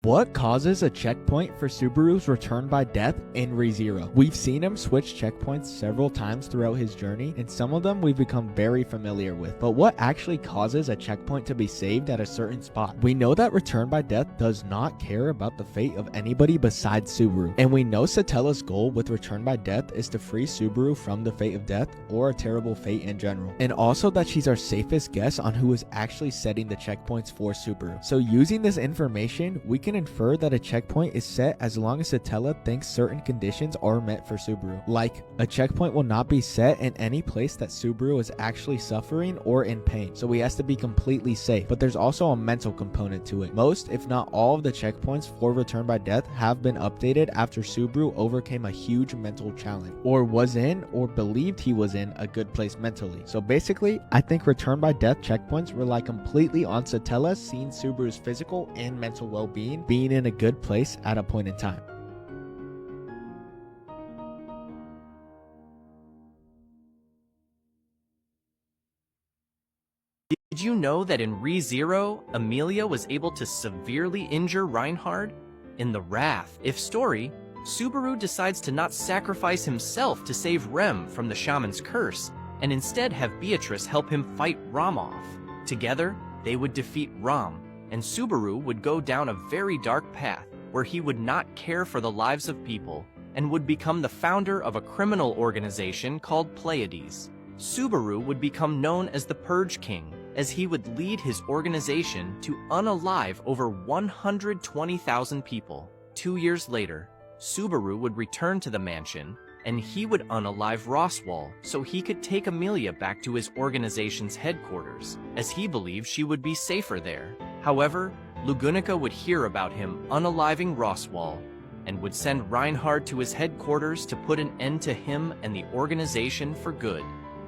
What causes a checkpoint for Subaru's return by death in ReZero? We've seen him switch checkpoints several times throughout his journey, and some of them we've become very familiar with. But what actually causes a checkpoint to be saved at a certain spot? We know that return by death does not care about the fate of anybody besides Subaru, and we know Satella's goal with return by death is to free Subaru from the fate of death or a terrible fate in general, and also that she's our safest guess on who is actually setting the checkpoints for Subaru. So using this information, we can infer that a checkpoint is set as long as Satella thinks certain conditions are met for Subaru. Like, a checkpoint will not be set in any place that Subaru is actually suffering or in pain, so he has to be completely safe. But there's also a mental component to it. Most, if not all, of the checkpoints for Return by Death have been updated after Subaru overcame a huge mental challenge, or was in, or believed he was in, a good place mentally. So basically, I think Return by Death checkpoints rely completely on Satella seeing Subaru's physical and mental well-being being in a good place at a point in time. Did you know that in ReZero, Amelia was able to severely injure Reinhard? In the Wrath If story, Subaru decides to not sacrifice himself to save Rem from the shaman's curse, and instead have Beatrice help him fight Ram off. Together, they would defeat Ram, and Subaru would go down a very dark path where he would not care for the lives of people and would become the founder of a criminal organization called Pleiades. Subaru would become known as the Purge King, as he would lead his organization to unalive over 120,000 people. 2 years later, Subaru would return to the mansion, and he would unalive Roswell so he could take Amelia back to his organization's headquarters, as he believed she would be safer there. However, Lugunica would hear about him unaliving Roswell and would send Reinhard to his headquarters to put an end to him and the organization for good.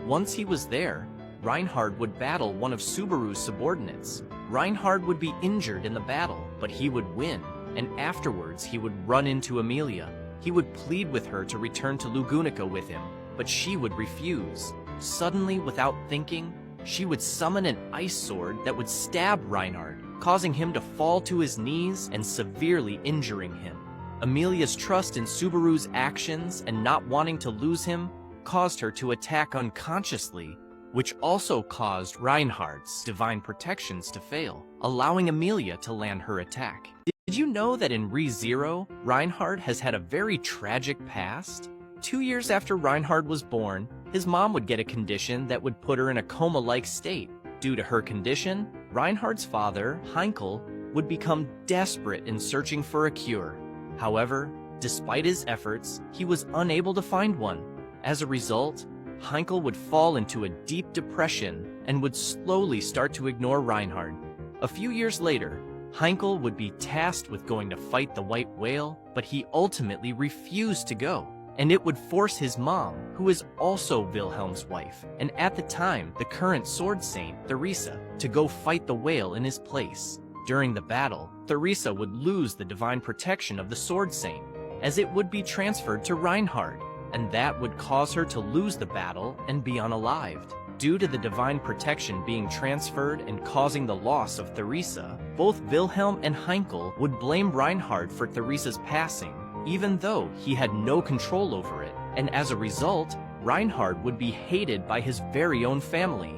Once he was there, Reinhard would battle one of Subaru's subordinates. Reinhard would be injured in the battle, but he would win, and afterwards he would run into Amelia. He would plead with her to return to Lugunica with him, but she would refuse. Suddenly, without thinking, she would summon an ice sword that would stab Reinhard, causing him to fall to his knees and severely injuring him. Amelia's trust in Subaru's actions and not wanting to lose him caused her to attack unconsciously, which also caused Reinhard's divine protections to fail, allowing Amelia to land her attack. Did you know that in ReZero, Reinhard has had a very tragic past? 2 years after Reinhard was born, his mom would get a condition that would put her in a coma-like state. Due to her condition, Reinhard's father, Heinkel, would become desperate in searching for a cure. However, despite his efforts, he was unable to find one. As a result, Heinkel would fall into a deep depression and would slowly start to ignore Reinhard. A few years later, Heinkel would be tasked with going to fight the white whale, but he ultimately refused to go, and it would force his mom, who is also Wilhelm's wife, and at the time the current sword saint, Theresa, to go fight the whale in his place. During the battle, Theresa would lose the divine protection of the sword saint, as it would be transferred to Reinhard, and that would cause her to lose the battle and be unalived. Due to the divine protection being transferred and causing the loss of Theresa, both Wilhelm and Heinkel would blame Reinhard for Theresa's passing, even though he had no control over it, and as a result, Reinhard would be hated by his very own family.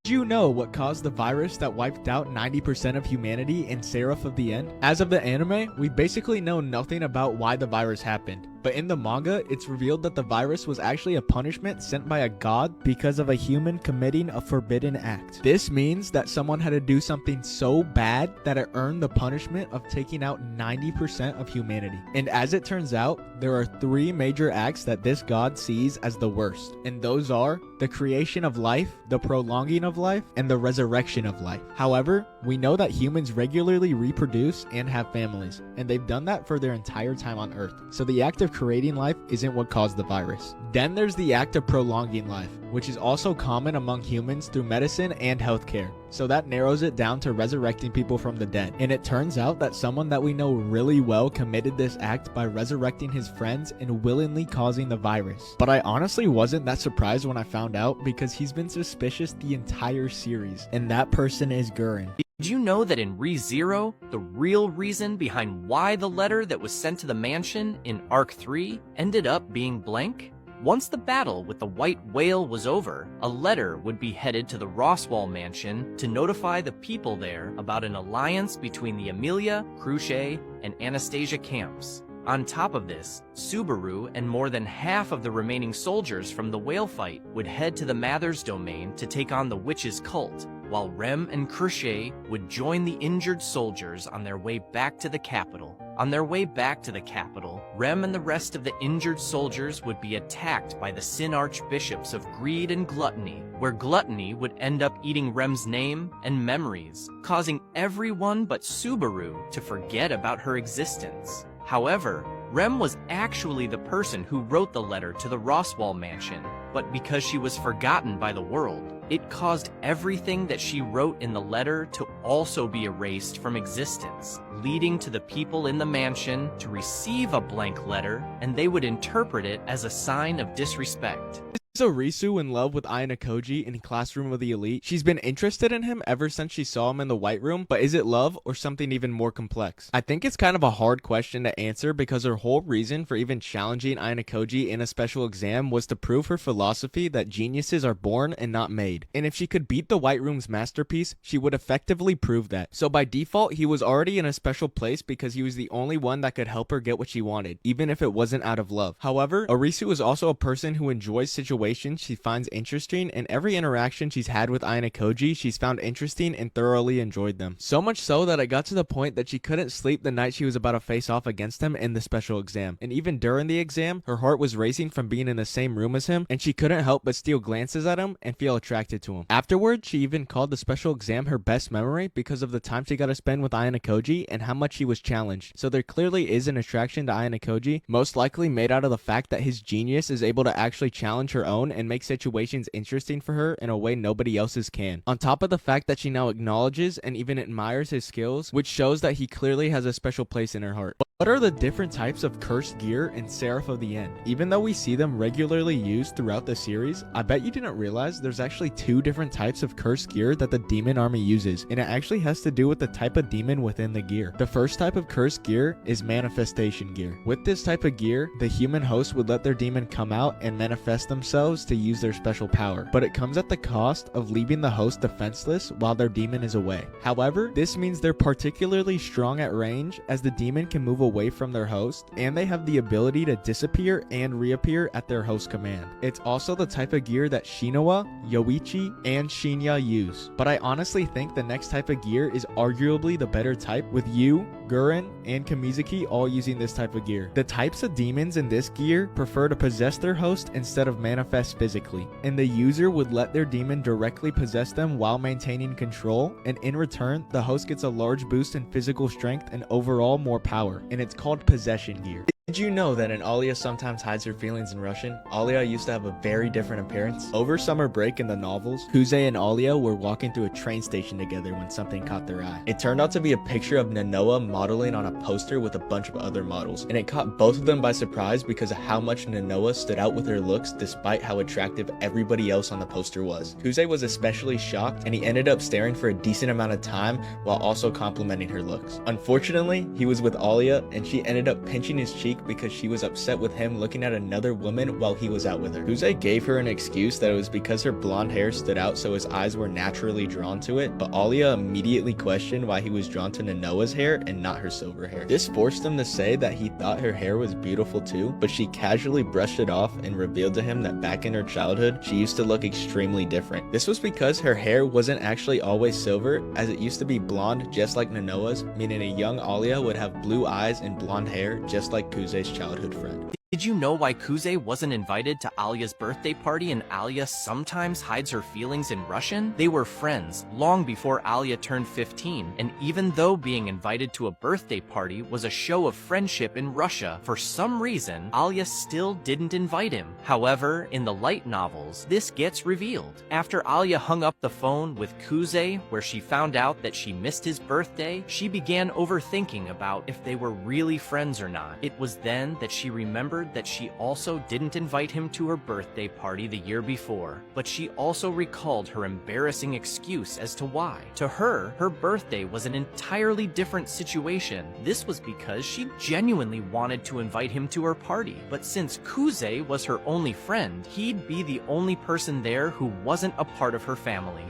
Did you know what caused the virus that wiped out 90% of humanity in Seraph of the End? As of the anime, we basically know nothing about why the virus happened. But in the manga, it's revealed that the virus was actually a punishment sent by a god because of a human committing a forbidden act. This means that someone had to do something so bad that it earned the punishment of taking out 90% of humanity. And as it turns out, there are 3 major acts that this god sees as the worst. And those are the creation of life, the prolonging of life, and the resurrection of life. However, we know that humans regularly reproduce and have families, and they've done that for their entire time on Earth. So the act of creating life isn't what caused the virus. Then there's the act of prolonging life, which is also common among humans through medicine and healthcare. So that narrows it down to resurrecting people from the dead. And it turns out that someone that we know really well committed this act by resurrecting his friends and willingly causing the virus. But I honestly wasn't that surprised when I found out, because he's been suspicious the entire series, and that person is Gurren. Did you know that in ReZero, the real reason behind why the letter that was sent to the mansion in Arc 3 ended up being blank? Once the battle with the White Whale was over, a letter would be headed to the Roswell mansion to notify the people there about an alliance between the Amelia, Cruce, and Anastasia camps. On top of this, Subaru and more than half of the remaining soldiers from the whale fight would head to the Mathers domain to take on the witch's cult, while Rem and Cruce would join the injured soldiers on their way back to the capital. On their way back to the capital, Rem and the rest of the injured soldiers would be attacked by the Sin Archbishops of Greed and Gluttony, where Gluttony would end up eating Rem's name and memories, causing everyone but Subaru to forget about her existence. However, Rem was actually the person who wrote the letter to the Roswell mansion, but because she was forgotten by the world, it caused everything that she wrote in the letter to also be erased from existence, leading to the people in the mansion to receive a blank letter, and they would interpret it as a sign of disrespect. Is Arisu in love with Ayana Koji in Classroom of the Elite? She's been interested in him ever since she saw him in the White Room, but is it love or something even more complex? I think it's kind of a hard question to answer because her whole reason for even challenging Ayana Koji in a special exam was to prove her philosophy that geniuses are born and not made. And if she could beat the White Room's masterpiece, she would effectively prove that. So by default, he was already in a special place because he was the only one that could help her get what she wanted, even if it wasn't out of love. However, Arisu is also a person who enjoys situations she finds interesting, and every interaction she's had with Ayana Koji she's found interesting and thoroughly enjoyed them. So much so that it got to the point that she couldn't sleep the night she was about to face off against him in the special exam. And even during the exam, her heart was racing from being in the same room as him, and she couldn't help but steal glances at him and feel attracted to him. Afterwards, she even called the special exam her best memory because of the time she got to spend with Ayana Koji and how much she was challenged. So there clearly is an attraction to Ayana Koji, most likely made out of the fact that his genius is able to actually challenge her own and make situations interesting for her in a way nobody else's can. On top of the fact that she now acknowledges and even admires his skills, which shows that he clearly has a special place in her heart. What are the different types of cursed gear in Seraph of the End? Even though we see them regularly used throughout the series, I bet you didn't realize there's actually 2 different types of cursed gear that the demon army uses, and it actually has to do with the type of demon within the gear. The first type of cursed gear is manifestation gear. With this type of gear, the human host would let their demon come out and manifest themselves to use their special power, but it comes at the cost of leaving the host defenseless while their demon is away. However, this means they're particularly strong at range, as the demon can move away from their host, and they have the ability to disappear and reappear at their host command. It's also the type of gear that Shinoa, Yoichi, and Shinya use. But I honestly think the next type of gear is arguably the better type, with Yu, Gurren, and Kamizuki all using this type of gear. The types of demons in this gear prefer to possess their host instead of manifest physically, and the user would let their demon directly possess them while maintaining control, and in return, the host gets a large boost in physical strength and overall more power, and it's called possession gear. Did you know that an Alia sometimes hides her feelings in Russian? Alia used to have a very different appearance. Over summer break in the novels, Kuze and Alia were walking through a train station together when something caught their eye. It turned out to be a picture of Nanoa modeling on a poster with a bunch of other models, and it caught both of them by surprise because of how much Nanoa stood out with her looks despite how attractive everybody else on the poster was. Kuze was especially shocked, and he ended up staring for a decent amount of time while also complimenting her looks. Unfortunately, he was with Alia, and she ended up pinching his cheek because she was upset with him looking at another woman while he was out with her. Kuze gave her an excuse that it was because her blonde hair stood out so his eyes were naturally drawn to it, but Alia immediately questioned why he was drawn to Nanoa's hair and not her silver hair. This forced him to say that he thought her hair was beautiful too, but she casually brushed it off and revealed to him that back in her childhood, she used to look extremely different. This was because her hair wasn't actually always silver, as it used to be blonde just like Nanoa's, meaning a young Alia would have blue eyes and blonde hair just like Kuze's childhood friend. Did you know why Kuze wasn't invited to Alia's birthday party and Alia sometimes hides her feelings in Russian? They were friends long before Alia turned 15, and even though being invited to a birthday party was a show of friendship in Russia, for some reason, Alia still didn't invite him. However, in the light novels, this gets revealed. After Alia hung up the phone with Kuze, where she found out that she missed his birthday, she began overthinking about if they were really friends or not. It was then that she remembered remembered that she also didn't invite him to her birthday party the year before, but she also recalled her embarrassing excuse as to why. To her, her birthday was an entirely different situation. This was because she genuinely wanted to invite him to her party, but since Kuze was her only friend, he'd be the only person there who wasn't a part of her family.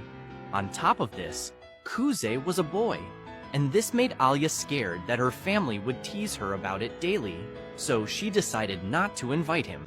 On top of this, Kuze was a boy, and this made Alia scared that her family would tease her about it daily, so she decided not to invite him.